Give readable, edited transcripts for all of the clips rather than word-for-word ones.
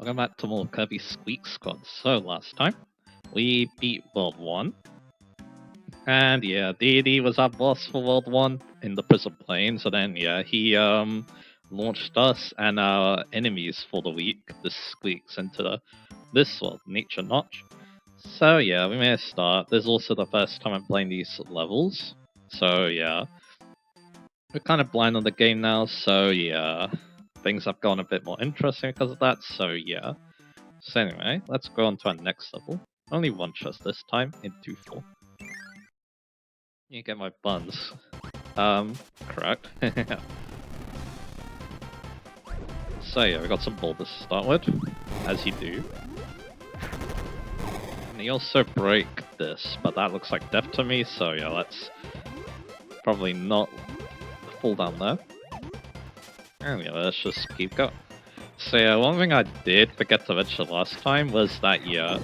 Welcome back to more Kirby Squeak Squad. So last time we beat World 1. And yeah, Deity was our boss for World 1 in the prison plane. So then yeah, he launched us and our enemies for the week, the Squeaks, into this world, Nature Notch. So yeah, we may start. This is also the first time I'm playing these levels. So yeah. We're kind of blind on the game now, so yeah. Things have gone a bit more interesting because of that, so yeah. So anyway, let's go on to our next level. Only one chest this time, in 2-4. You get my buns. Correct. So yeah, we got some boulders to start with, as you do. And you also break this, but that looks like death to me, so yeah, let's probably not fall down there. And yeah, let's just keep going. So yeah, one thing I did forget to mention last time was that yeah,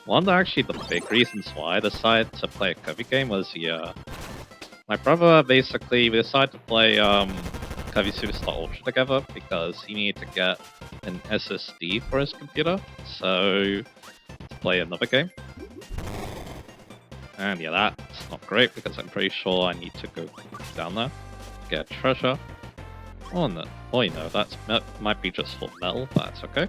one of actually the big reasons why I decided to play a Kirby game was yeah, my brother basically we decided to play Kirby Superstar Ultra together because he needed to get an SSD for his computer, so to play another game. And yeah, that's not great because I'm pretty sure I need to go down there to get a treasure. Oh no, oh you know, that might be just for metal, but that's okay.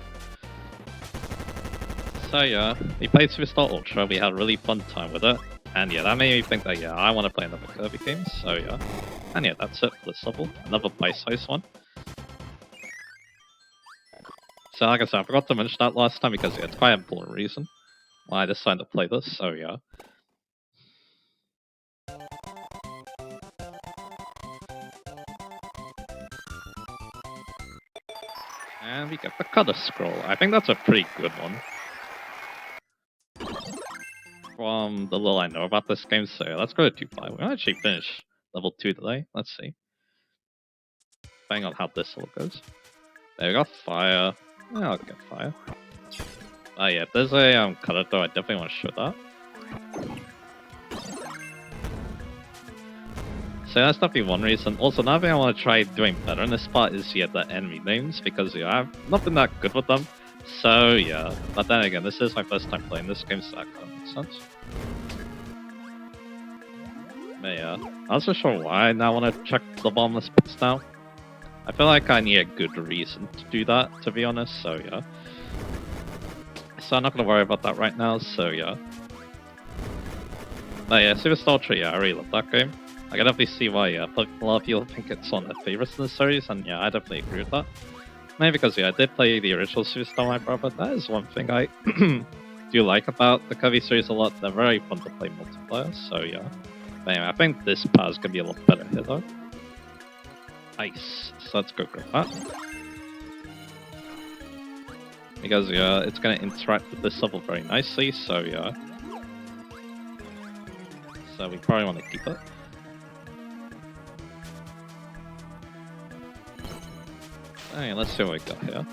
So yeah, we played Superstar Ultra, we had a really fun time with it, and yeah, that made me think that yeah, I want to play another Kirby game, so yeah. And yeah, that's it for this level, another bite-sized one. So like I said, I forgot to mention that last time because yeah, it's quite an important reason why I decided to play this, so yeah. And we get the Cutter Scroll. I think that's a pretty good one. From the little I know about this game, so let's go to 2-5. We'll actually finish level 2 today. Let's see. Depending on how this all goes. There we got fire. Yeah, I'll get fire. Oh yeah, if there's a cutter though, I definitely want to shoot that. So that's definitely one reason. Also, another thing I want to try doing better in this part is yeah, the enemy names, because yeah, I've not been that good with them. So yeah, but then again, this is my first time playing this game, so that kind of makes sense. But yeah, I'm not so sure why I now want to check the bottomless pits now. I feel like I need a good reason to do that, to be honest, so yeah. So I'm not going to worry about that right now, so yeah. But yeah, Superstar Ultra, yeah, I really love that game. I can definitely see why, yeah, a lot of people think it's one of their favorites in the series, and yeah, I definitely agree with that. Maybe because, yeah, I did play the original Superstar, my brother, that is one thing I do like about the Kirby series a lot. They're very fun to play multiplayer, so yeah. But anyway, I think this part is going to be a lot better here, though. Ice. So let's go grab that. Because yeah, it's gonna interact with this level very nicely, so yeah. So we probably want to keep it. Alright, let's see what we got here.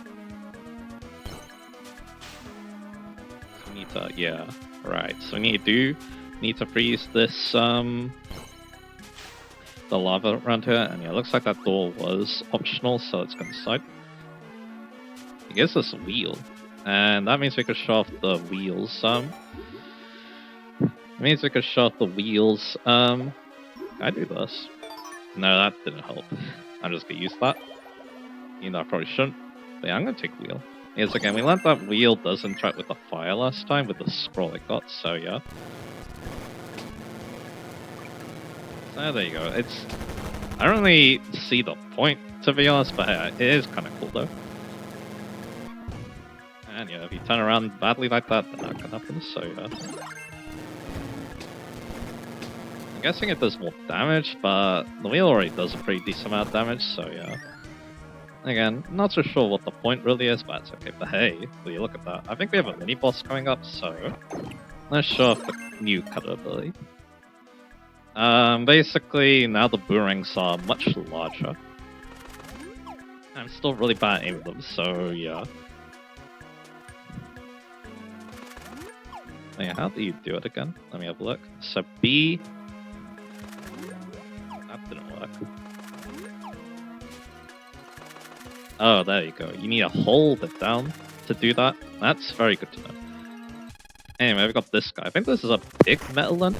So we need to, yeah, right. So we need to freeze this the lava around here, and yeah, it looks like that door was optional, so let's go inside. It gives us a wheel, and that means we could show off the wheels. Can I do this? No, that didn't help. I'm just gonna use that. You know, I probably shouldn't. But yeah, I'm gonna take wheel. Yes, again, we learned that wheel does interact with the fire last time with the scroll it got, so yeah. So there you go. I don't really see the point, to be honest, but it is kind of cool though. And yeah, if you turn around badly like that, then that can happen, so yeah. I'm guessing it does more damage, but the wheel already does a pretty decent amount of damage, so yeah. Again, not so sure what the point really is, but it's okay. But hey, will you look at that? I think we have a mini-boss coming up, so let's show off the new cutter ability. Basically, now the boomerangs are much larger. I'm still really bad at aiming them, so yeah. Yeah, how do you do it again? Let me have a look. So B... That didn't work. Oh, there you go. You need to hold it down. to do that. That's very good to know. Anyway, we got this guy. I think this is a big metal then.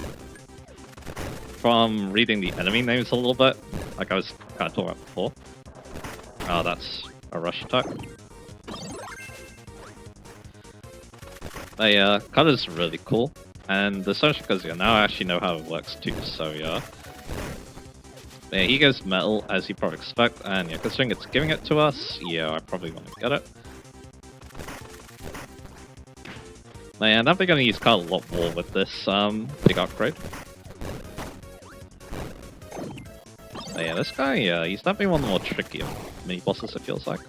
From reading the enemy names a little bit, like I was kind of talking about before. Oh, that's a rush attack. But yeah, color's really cool. And especially because now I actually know how it works too, so yeah. But yeah, he goes metal, as you probably expect, and yeah, considering it's giving it to us, yeah, I probably want to get it. But yeah, I'm definitely going to use color a lot more with this big upgrade. But yeah, this guy, yeah, he's definitely one of the more trickier mini-bosses, it feels like.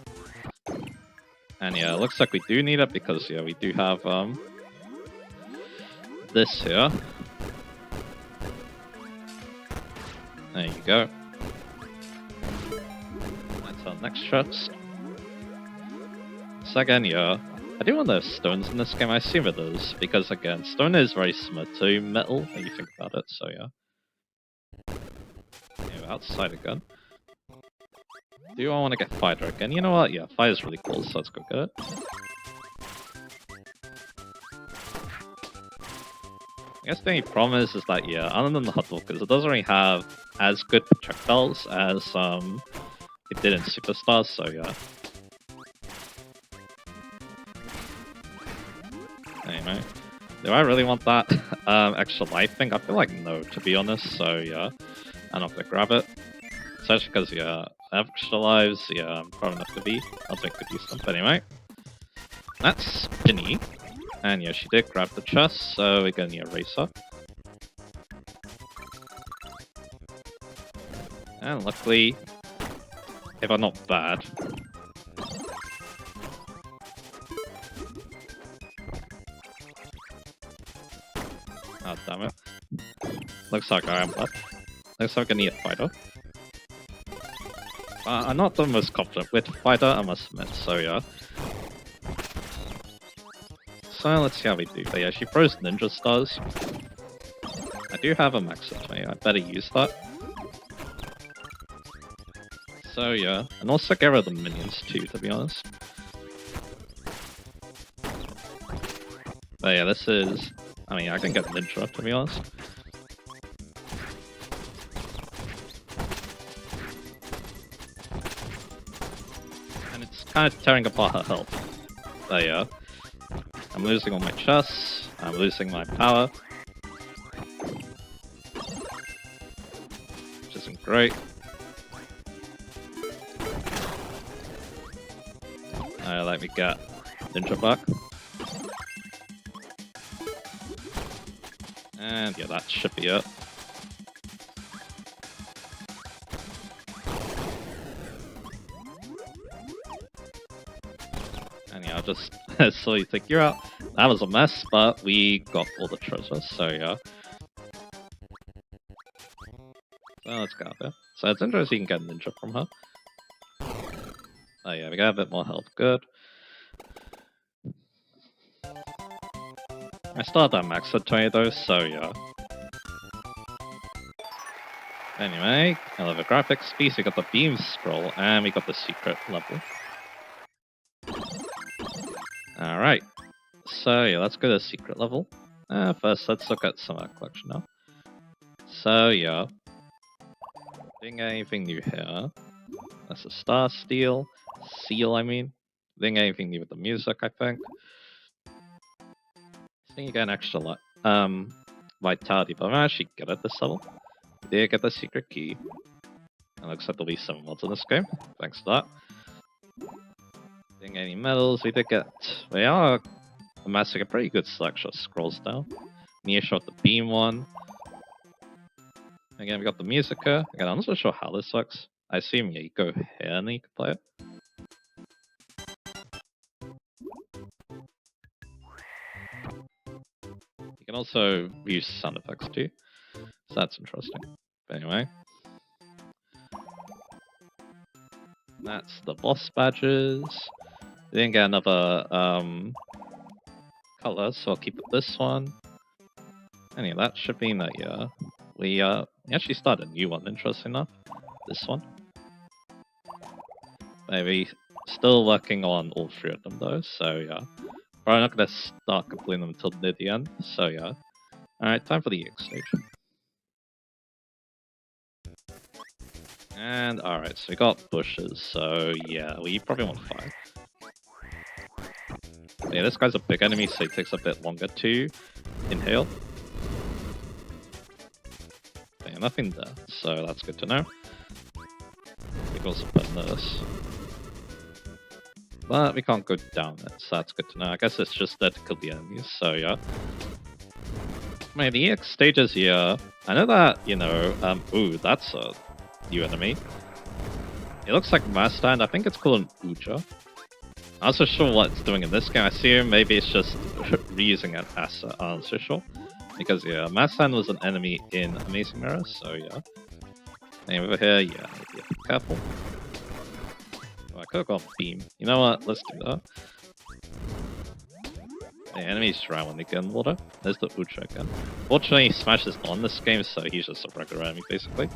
And yeah, it looks like we do need it because, yeah, we do have this here. There you go. That's our next chest. So again, yeah, I do wonder if stone's in this game. I assume it is, because again, stone is very similar to metal when you think about it, so yeah. Yeah, outside again. Do I want to get Fighter again? You know what? Yeah, Fighter's really cool, so let's go get it. I guess the only problem is that, yeah, other than the Hudwalkers, it doesn't really have as good projectiles as it did in Superstars, so yeah. Anyway, do I really want that extra life thing? I feel like no, to be honest, so yeah, I'm not gonna grab it. Especially because, yeah, extra lives, yeah, I'm probably not gonna be. I'll take good use of them. But anyway, that's Spinny. And yeah, she did grab the chest, so we're gonna erase her. And luckily, if I'm not bad. Oh, damn it. Looks like I am bad. Looks like I need a fighter. I'm not the most confident with fighter, I must admit, so yeah. So let's see how we do. But yeah, she throws ninja stars. I do have a max of 20, I better use that. So yeah, and also get rid of the minions too, to be honest. But yeah, this is... I mean, I can get ninja, to be honest. And it's kind of tearing apart her health. But yeah, I'm losing all my chests, I'm losing my power. Which isn't great. Let me get ninja back. And yeah, that should be it. And yeah, I'll just slowly take you out. That was a mess, but we got all the treasures, so yeah. So let's go out there. So it's interesting you can get ninja from her. Oh yeah, we got a bit more health, good. I still have that max at 20 though, so yeah. Anyway, I love the graphics piece, we got the beam scroll, and we got the secret level. Alright, so yeah, let's go to the secret level. First, let's look at some of our collection now. So yeah, didn't get anything new here. That's a star seal, I mean. Didn't get anything new with the music, I think. I think you get an extra vitality, but I'm actually good at this level. We did get the secret key. It looks like there'll be some mods in this game, thanks to that. Didn't get any medals, we did get... We are amassing a pretty good selection of scrolls now. Nia shot the beam one. Again, we got the Musica. Again, I'm not so sure how this works. I assume yeah, you go here and then you can play it. You can also use sound effects too, so that's interesting. But anyway, that's the boss badges. We didn't get another color, so I'll keep it this one. Anyway, that should mean that yeah, we actually started a new one. Interesting enough, this one. Maybe Still working on all 3 of them though, so yeah. Probably not gonna start completing them until near the end, so yeah. Alright, time for the EX stage. And alright, so we got bushes, so yeah, we probably want 5. Yeah, this guy's a big enemy, so it takes a bit longer to inhale. But yeah, nothing there, so that's good to know. We can also put this. But we can't go down it, so that's good to know. I guess it's just there to kill the enemies, so yeah. Man, the EX stages here, I know that, you know, ooh, that's a new enemy. It looks like Master, and I think it's called an Uja. I'm not so sure what it's doing in this game. I assume maybe it's just reusing an asset, I'm not so sure. Because yeah, Master was an enemy in Amazing Mirror, so yeah. And over here, yeah, be careful. Oh, I could have gone Beam. You know what? Let's do that. The enemies drown when they get in water. There's the Ucha again. Fortunately, Smash is not in this game, so he's just a regular enemy, basically.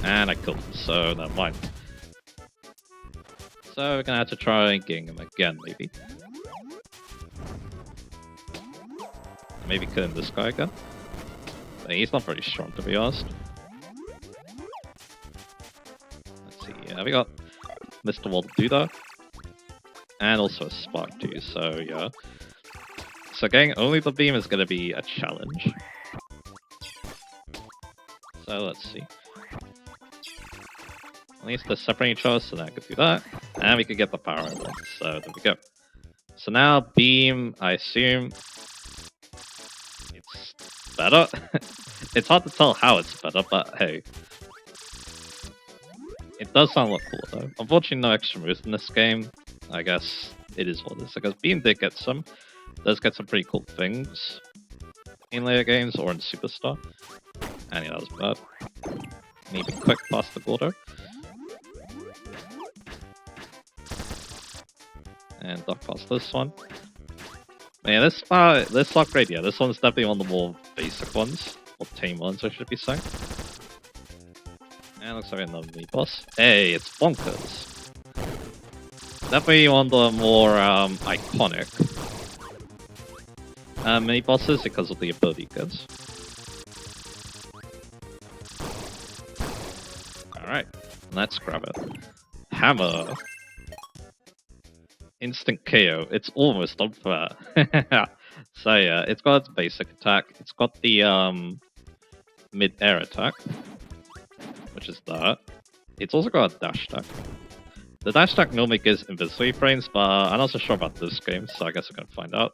And I killed him, so never mind. So we're gonna have to try getting him again, maybe. Maybe killing this guy again. But he's not very strong, to be honest. Let's see, yeah, we got Mr. Wall to do that. And also a spark too, so yeah. So getting only the beam is gonna be a challenge. So let's see. At least they're separating each other, so now I could do that. And we could get the power one, so there we go. So now beam, I assume it's better. It's hard to tell how it's better, but hey. It does sound a lot cooler though. Unfortunately no extra moves in this game. I guess it is what it is. Because Beam did get some. Does get some pretty cool things in later games or in Superstar. And yeah, that was bad. Maybe quick past the Gordo. And duck past this one. Man, this upgrade, yeah, this one's definitely one of the more basic ones. Or tame ones, I should be saying. And looks like another mini boss. Hey, it's Bonkers. Definitely one of the more iconic mini bosses because of the ability goods. Alright, let's grab it. Hammer. Instant KO. It's almost unfair. So yeah, it's got its basic attack. It's got the mid-air attack, which is that. It's also got a dash attack. The dash attack normally gives invincibility frames, but I'm not so sure about this game, so I guess we're gonna find out.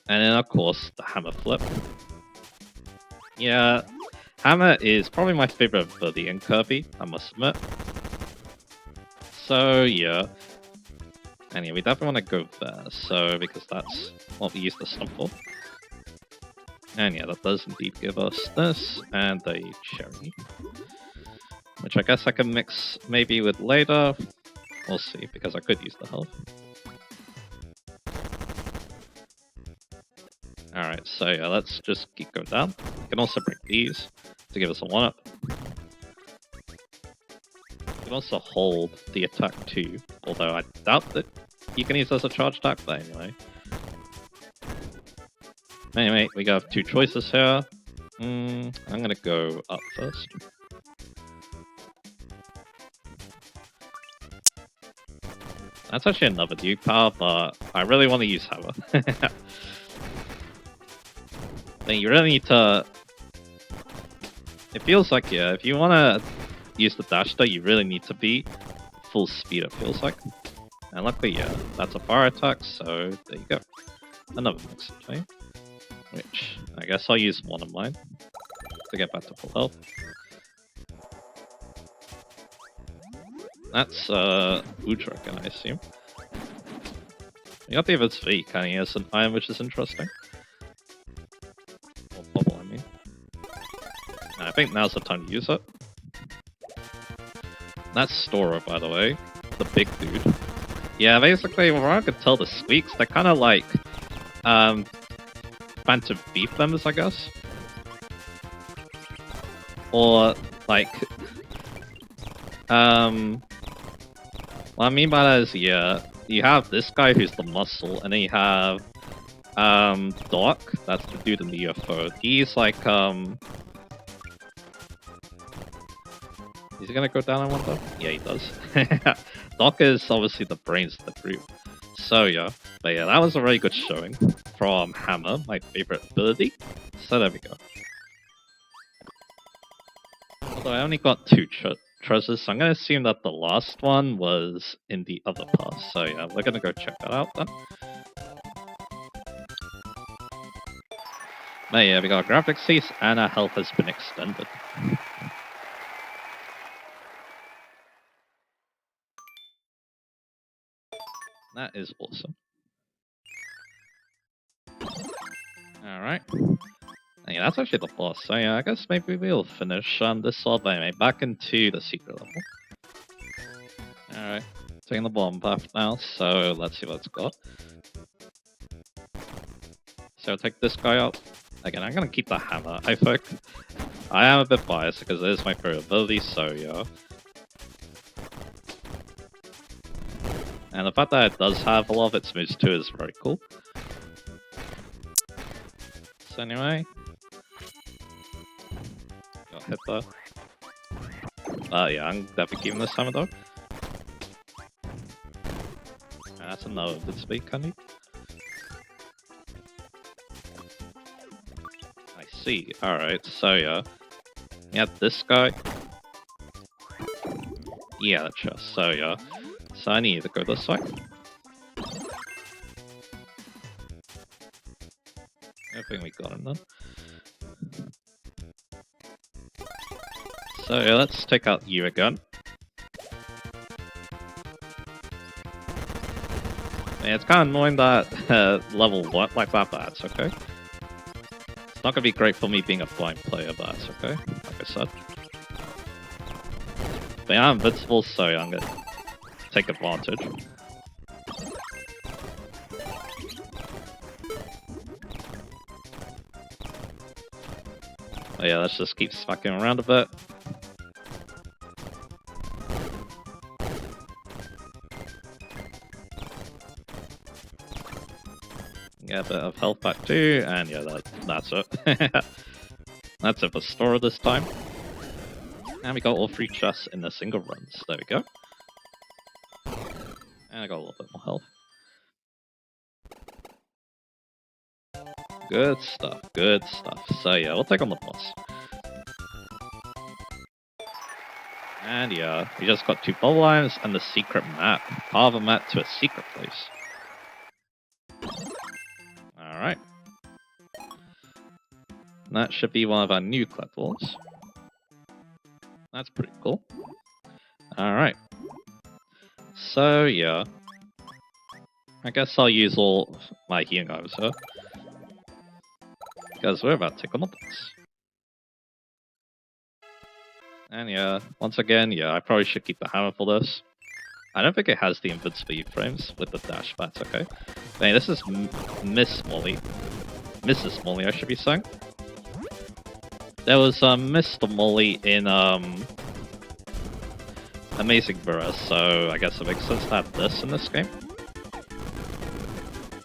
And then of course, the hammer flip. Yeah, hammer is probably my favorite ability in Kirby, I must admit. So yeah. Anyway, we definitely want to go there, so because that's what we use the stump for. And yeah, that does indeed give us this, and a cherry. Which I guess I can mix maybe with later. We'll see, because I could use the health. Alright, so yeah, let's just keep going down. We can also break these to give us a 1-up. You can also hold the attack too, although I doubt that you can use this as a charge attack, but anyway. Anyway, we got 2 choices here. I'm gonna go up first. That's actually another Duke power, but I really want to use Hammer. Then you really need to... It feels like, yeah, if you want to use the dash though, you really need to be full speed, it feels like. And luckily, yeah, that's a fire attack, so there you go. Another mix time. Which, I guess I'll use one of mine to get back to full health. That's Udrak, I assume. You got the invincibility kind of has an iron, which is interesting. Or bubble, I mean. And I think now's the time to use it. That's Stora, by the way. The big dude. Yeah, basically, from what I could tell, the Squeaks, they're kind of like Phantom Beef members, I guess. Or, like, what I mean by that is, yeah, you have this guy who's the muscle, and then you have Doc, that's the dude in the UFO. He's like is he gonna go down on one though? Yeah, he does. Doc is obviously the brains of the group. So yeah, but yeah, that was a really good showing from Hammer, my favorite ability. So there we go. Although I only got 2 treasures, so I'm gonna assume that the last one was in the other pass. So yeah, we're gonna go check that out then. But yeah, we got a graphics piece and our health has been extended. That is awesome. Alright. Yeah, that's actually the boss. So yeah, I guess maybe we'll finish this all by back into the secret level. Alright. Taking the bottom path now, so let's see what it's got. So take this guy out. Again, I'm gonna keep the hammer. I am a bit biased because it is my favorite ability, so yeah. And the fact that it does have a lot of its moves too is very cool. So anyway, got hit there. Yeah, I'm definitely keeping this hammer though. And that's another good speed, can you? I see. Alright, so yeah. You have this guy. Yeah, the chest. So yeah. So I need to go this way. I think we got him then. So yeah, let's take out you again. Yeah, it's kind of annoying that level worked like that, but that's okay. It's not gonna be great for me being a blind player, but that's okay, like I said. But yeah, I'm invincible, so yeah, I'm gonna take advantage. But yeah, let's just keep smacking around a bit. Get a bit of health back too, and yeah, that's it. That's it for Stora this time. And we got all 3 chests in a single run, so there we go. And I got a little bit more health. Good stuff, good stuff. So yeah, we'll take on the boss. And yeah, we just got 2 bubble lines and the secret map. Part of a map to a secret place. Alright. That should be one of our new collectibles. That's pretty cool. Alright. So yeah. I guess I'll use all my healing items here. Because we're about to take on the boss. And yeah, once again, yeah, I probably should keep the hammer for this. I don't think it has the invincibility frames with the dash, but that's okay. But hey, this is Miss Molly. Mrs. Molly, I should be saying. There was Mr. Molly in Amazing Mirror, so I guess it makes sense to have this in this game.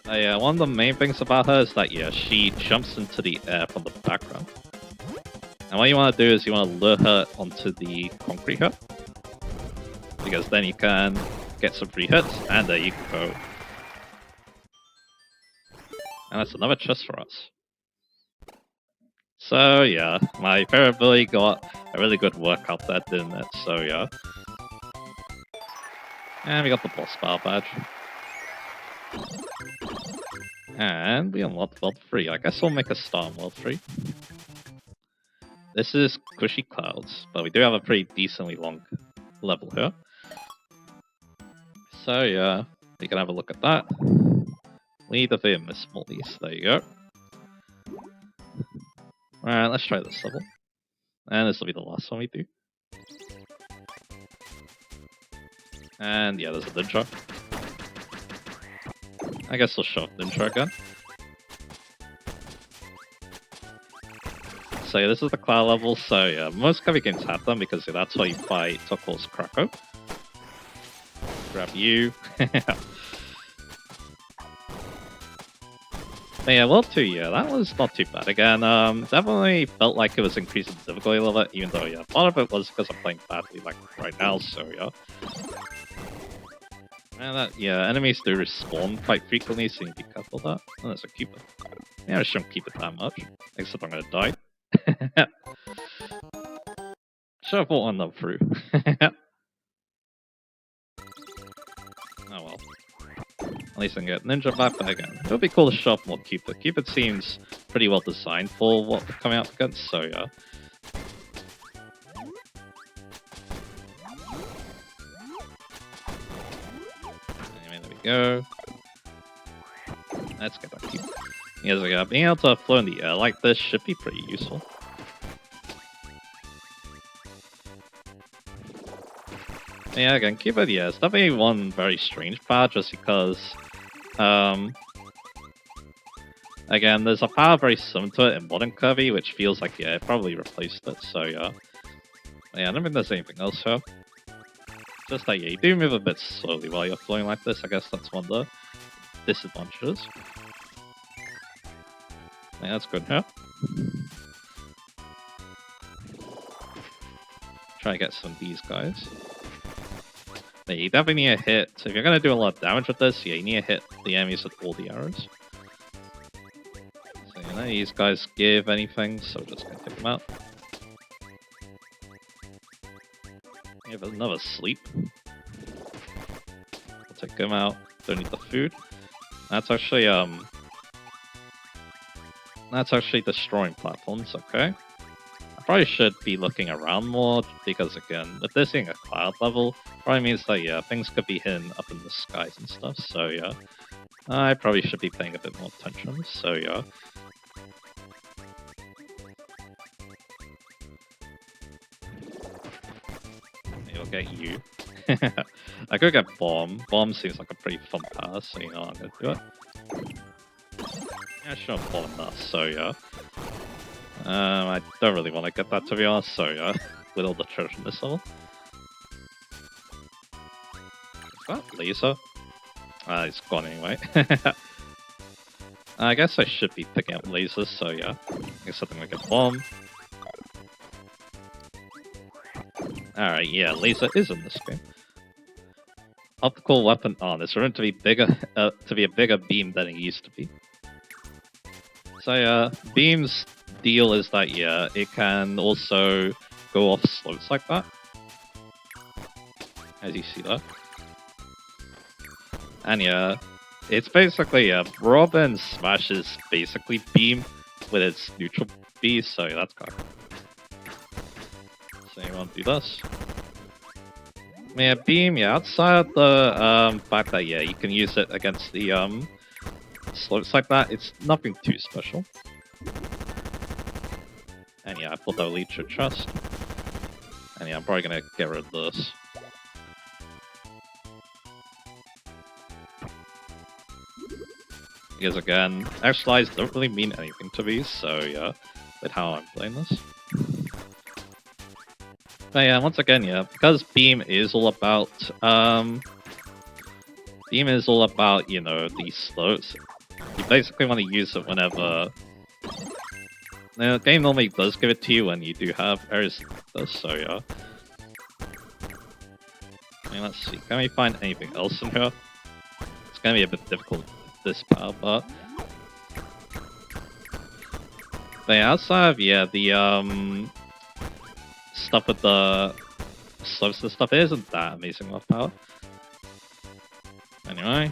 Yeah, one of the main things about her is that, yeah, she jumps into the air from the background. And what you want to do is you want to lure her onto the concrete here. Because then you can get some free hits, and there you go. And that's another chest for us. So yeah, my favorite ability got a really good workout there, didn't it? So yeah. And we got the boss battle badge. And we unlocked World 3. I guess we'll make a star in World 3. This is Cushy Clouds, but we do have a pretty decently long level here. So yeah, we can have a look at that. We need the Veil Miss Molly's, there you go. Alright, let's try this level. And this will be the last one we do. And yeah, there's a ninja. I guess we'll show off ninja again. So yeah, this is the cloud level, so yeah, most Kirby games have them because yeah, that's why you fight Toko's Krako. Grab you. But yeah, World 2, yeah, that was not too bad. Again, definitely felt like it was increasing the difficulty level, even though, yeah, part of it was because I'm playing badly, like, right now, so yeah. And that, yeah, enemies do respawn quite frequently, so you need to be careful of that. Oh, there's a Cupid. Yeah, I shouldn't keep it that much, except I'm gonna die. Should have brought one up through. Oh well. At least I can get Ninja back, but again, it would be cool to show off more Cupid. Cupid seems pretty well designed for what we're coming up against, so yeah. Anyway, there we go. Let's get that Cupid. Yes, yeah, being able to float in the air like this should be pretty useful. Yeah, again, Cupid, yeah, it's definitely one very strange power just because, again, there's a power very similar to it in modern Kirby, which feels like, yeah, it probably replaced it, so yeah. But yeah, I don't think there's anything else here. Just that, yeah, you do move a bit slowly while you're floating like this, I guess that's one of the disadvantages. Yeah, that's good here. Try to get some of these guys. Yeah, you definitely need to hit, so if you're going to do a lot of damage with this, yeah, you need to hit the enemies with all the arrows. So, you know, these guys give anything, so we're just going to take them out. We have another sleep. I'll take him out, don't need the food. That's actually destroying platforms, okay. I probably should be looking around more, because again, with this being a cloud level, probably means that, yeah, things could be hidden up in the skies and stuff, so yeah. I probably should be paying a bit more attention, so yeah. I'll get you. I could get Bomb. Bomb seems like a pretty fun pass, so you know I'm gonna do it. Yeah, sure, Bomb that, so yeah. I don't really want to get that, to be honest, so yeah. With all the treasure in this level. Is that laser? It's gone anyway. I guess I should be picking up lasers, so yeah. I guess I'm gonna get Bomb. Alright, yeah, laser is in this game. Optical weapon on. It's room to be bigger, to be a bigger beam than it used to be. So yeah, beam's deal is that yeah, it can also go off slopes like that, as you see there. And yeah, it's basically Robin smashes basically beam with its neutral B, so yeah, that's kind of cool. So you want to do this? Yeah, beam, yeah, outside of the fact that yeah, you can use it against the slopes like that, it's nothing too special. And yeah, I thought that would lead to trust. And yeah, I'm probably gonna get rid of this. Because again, extra lives don't really mean anything to me, so yeah, with how I'm playing this. But yeah, once again, yeah, because beam is all about you know, these slopes. You basically want to use it whenever. Now, the game normally does give it to you when you do have areas like this, so yeah. I mean, let's see, can we find anything else in here? It's gonna be a bit difficult with this power, but yeah, outside of yeah, the stuff with the slopes and stuff isn't that amazing with power. Anyway.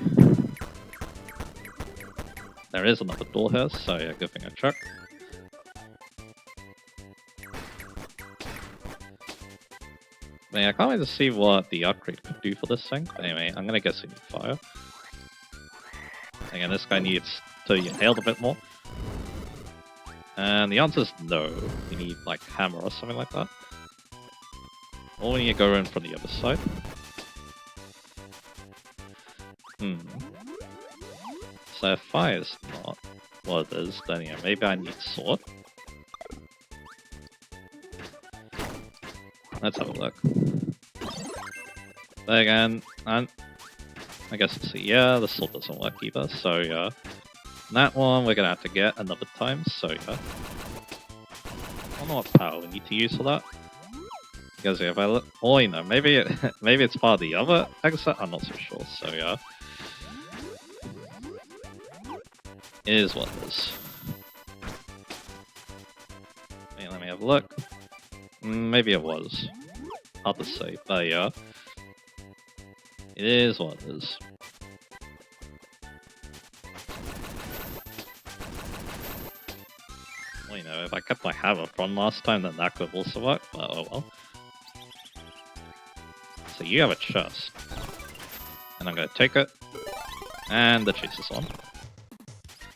There is another door here, so yeah, good thing I checked. But yeah, I can't wait to see what the upgrade could do for this thing. But anyway, I'm gonna guess we need fire. Again, this guy needs to be inhaled a bit more. And the answer is no. We need like hammer or something like that. Or we need to go in from the other side. So if fire is not what it is, then yeah, maybe I need sword. Let's have a look. But again, and I guess it's yeah, this still doesn't work either, so yeah. That one we're gonna have to get another time, so yeah. I don't know what power we need to use for that. Because yeah, if I look, oh, you know, maybe maybe it's part of the other exit. I'm not so sure. So yeah, it is what it is. Wait, let me have a look. Maybe it was. Hard to say, but yeah, it is what it is. Well, you know, if I kept my hammer from last time, then that could also work. But oh well. So you have a chest. And I'm gonna take it. And the chase is on.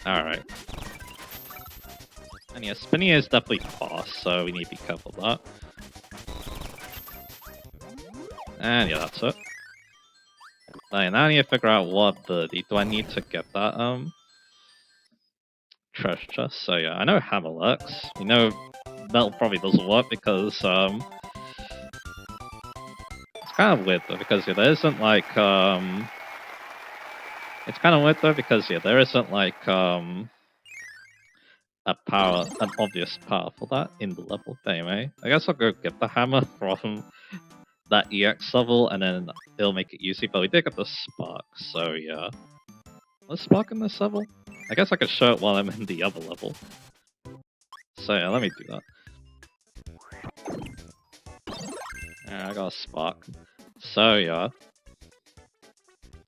Alright. And yeah, spinning is definitely fast, so we need to be careful of that. And yeah, that's it. Now I need to figure out what ability do I need to get that treasure chest. So yeah, I know hammer works. You know metal probably doesn't work because it's kind of weird though, because yeah, there isn't like it's kind of weird though because yeah, there isn't like an obvious power for that in the level. But anyway, I guess I'll go get the hammer from that EX level and then it'll make it easy. But we did get the spark, so yeah. Let's spark in this level. I guess I could show it while I'm in the other level. So yeah, let me do that. Yeah, I got a spark. So yeah.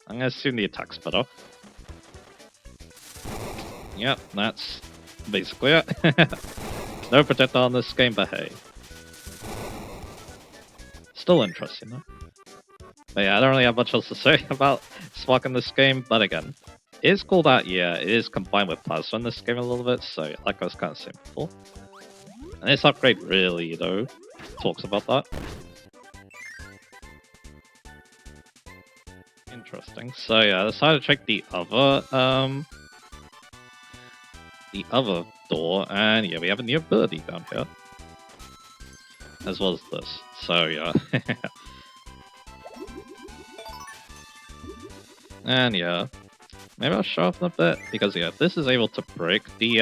I'm gonna assume the attack's better. Yep, that's basically it. No projectile on this game, but hey. Still interesting though. But yeah, I don't really have much else to say about Spark in this game, but again, it is cool that, yeah, it is combined with Plasma in this game a little bit, so yeah, like I was kind of saying before. And this upgrade really, you know, talks about that. Interesting. So yeah, I decided to check the other door, and yeah, we have a new ability down here. As well as this. So yeah. And yeah. Maybe I'll show off a bit, because yeah, this is able to break the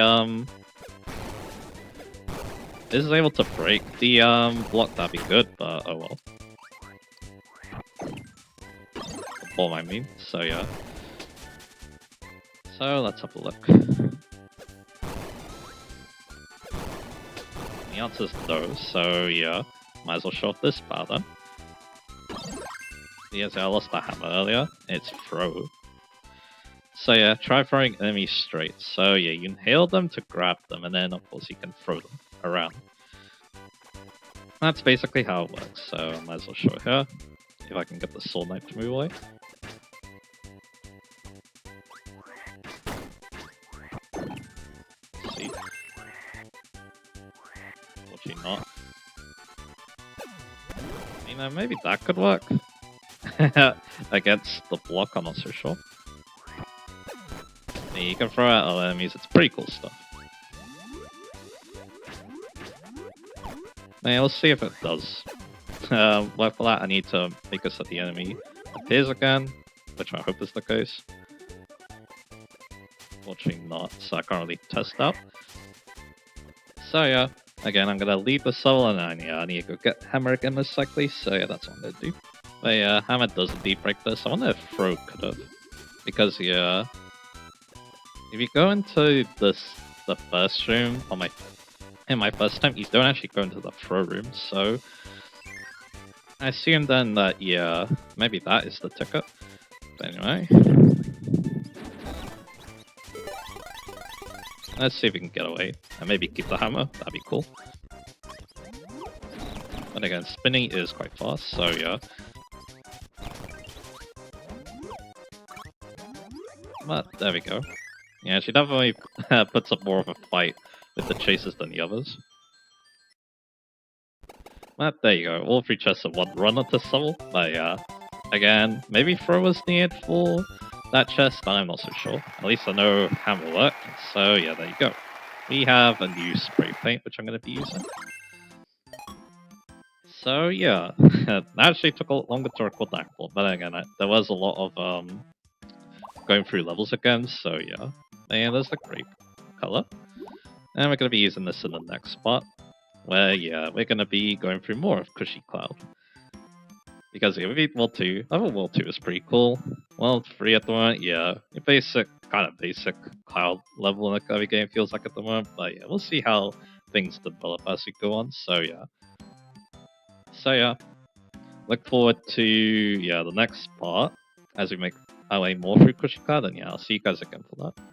this is able to break the block, that'd be good, but oh well. The bomb, I mean, so yeah. So let's have a look. The answer is no, so yeah. Might as well show off this power then. Yes, I lost the hammer earlier. It's throw. So yeah, try throwing enemies straight. So yeah, you inhale them to grab them, and then of course you can throw them around. That's basically how it works, so I might as well show it here. If I can get the sword knife to move away. See? Unfortunately not. You know, maybe that could work. Against the block, I'm not so sure. Yeah, you can throw out other enemies, it's pretty cool stuff. Yeah, let's see if it does. Well, for that I need to make it so the enemy appears again, which I hope is the case. Fortunately not, so I can't really test out. So yeah, again I'm gonna leave the soul and I need to go get Hammer again most likely, so yeah, that's what I'm gonna do. But yeah, Hammer does indeed break this. I wonder if Throw could have. Because yeah, if you go into the first room on in my first time, you don't actually go into the throw room, so I assume then that yeah, maybe that is the ticket. But anyway, let's see if we can get away and maybe keep the hammer. That'd be cool. But again, spinning is quite fast, so yeah. But there we go. Yeah, she definitely puts up more of a fight with the chasers than the others. But there you go, all three chests are one run at this level. But yeah, again, maybe throw was needed for that chest, I'm not so sure. At least I know hammer work, so yeah, there you go. We have a new spray paint, which I'm going to be using. So yeah, it actually took a lot longer to record that part, but again, there was a lot of going through levels again. So yeah, and there's the grape color, and we're gonna be using this in the next spot, where yeah, we're gonna be going through more of Cushy Cloud. Because yeah, we beat World 2. Level World 2 is pretty cool. World 3 at the moment, yeah, a basic, kind of basic cloud level in a Kirby game feels like at the moment, but yeah, we'll see how things develop as we go on, so yeah. So yeah, look forward to, yeah, the next part as we make our way more through Cushy Cloud, and yeah, I'll see you guys again for that.